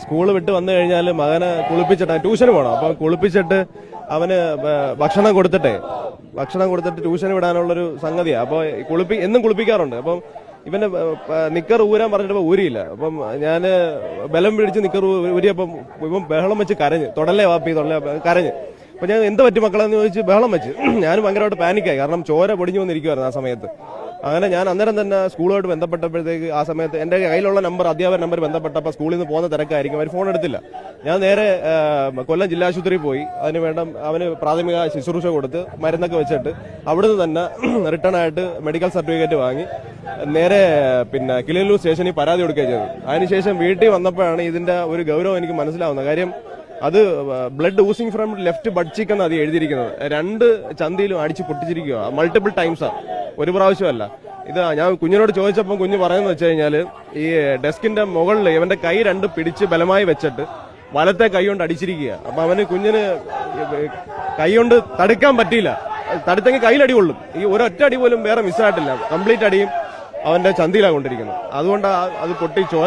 School വിട്ട് വന്നു കഴിഞ്ഞാൽ മകനെ കുളിപ്പിച്ചിട്ട് ട്യൂഷന് പോകണം. അപ്പം കുളിപ്പിച്ചിട്ട് അവന് ഭക്ഷണം കൊടുത്തിട്ട് ട്യൂഷന് വിടാനുള്ളൊരു സംഗതിയാണ്. അപ്പോൾ എന്നും കുളിപ്പിക്കാറുണ്ട്. അപ്പം ഇവന്റെ നിക്കർ ഊരാൻ പറഞ്ഞിട്ട് ഊരിയില്ല. അപ്പം ഞാൻ ബലം പിടിച്ച് നിക്കർ ഊരിയപ്പം ഇവൻ ബഹളം വെച്ച് കരഞ്ഞ്, തൊടലേ വാപ്പി കരഞ്ഞ്. അപ്പൊ ഞാൻ എന്ത് പറ്റി മക്കളെന്ന് ചോദിച്ച് ബഹളം വെച്ച്. ഞാനും ഭയങ്കരമായിട്ട് പാനിക്കായി, കാരണം ചോര പൊടിഞ്ഞു വന്നിരിക്കുവായിരുന്നു ആ സമയത്ത്. അങ്ങനെ ഞാൻ അന്നേരം തന്നെ സ്കൂളുമായിട്ട് ബന്ധപ്പെട്ടപ്പോഴത്തേക്ക് ആ സമയത്ത് എന്റെ കയ്യിലുള്ള അധ്യാപക നമ്പർ ബന്ധപ്പെട്ടപ്പോൾ സ്കൂളിൽ നിന്ന് പോകുന്ന തിരക്കായിരിക്കും, അവർ ഫോൺ എടുത്തില്ല. ഞാൻ നേരെ കൊല്ലം ജില്ലാശുപത്രിയിൽ പോയി. അവന് പ്രാഥമിക ശുശ്രൂഷ കൊടുത്ത് മരുന്നൊക്കെ വെച്ചിട്ട് അവിടുന്ന് തന്നെ റിട്ടേൺ ആയിട്ട് മെഡിക്കൽ സർട്ടിഫിക്കറ്റ് വാങ്ങി നേരെ കിളിയല്ലൂർ സ്റ്റേഷനിൽ പരാതി കൊടുക്കുകയും ചെയ്തു. അതിനുശേഷം വീട്ടിൽ വന്നപ്പോഴാണ് ഇതിന്റെ ഒരു ഗൗരവം എനിക്ക് മനസ്സിലാവുന്നത്. കാര്യം അത് blood oozing from left butt cheek എന്നാണ് അത് എഴുതിയിരിക്കുന്നത്. 2 ചന്തിയിലും അടിച്ച് പൊട്ടിച്ചിരിക്കുക, മൾട്ടിപ്പിൾ ടൈംസാ, ഒരു പ്രാവശ്യമല്ല. ഇത് ഞാൻ കുഞ്ഞിനോട് ചോദിച്ചപ്പോൾ കുഞ്ഞ് പറയുന്നത് വെച്ച് കഴിഞ്ഞാൽ ഈ ഡെസ്കിന്റെ മുകളിൽ ഇവന്റെ കൈ 2 പിടിച്ച് ബലമായി വെച്ചിട്ട് വലത്തെ കൈ കൊണ്ട് അടിച്ചിരിക്കുക. അപ്പൊ കുഞ്ഞിന് കൈ കൊണ്ട് തടുക്കാൻ പറ്റിയില്ല. തടുത്തെങ്കിൽ കയ്യിലടി കൊള്ളും. ഈ ഒരൊറ്റ അടി പോലും വേറെ മിസ്സായിട്ടില്ല. കംപ്ലീറ്റ് അടിയും അവന്റെ ചന്തിയിലാണ് കൊണ്ടിരിക്കുന്നത്. അതുകൊണ്ട് അത് പൊട്ടി ചോര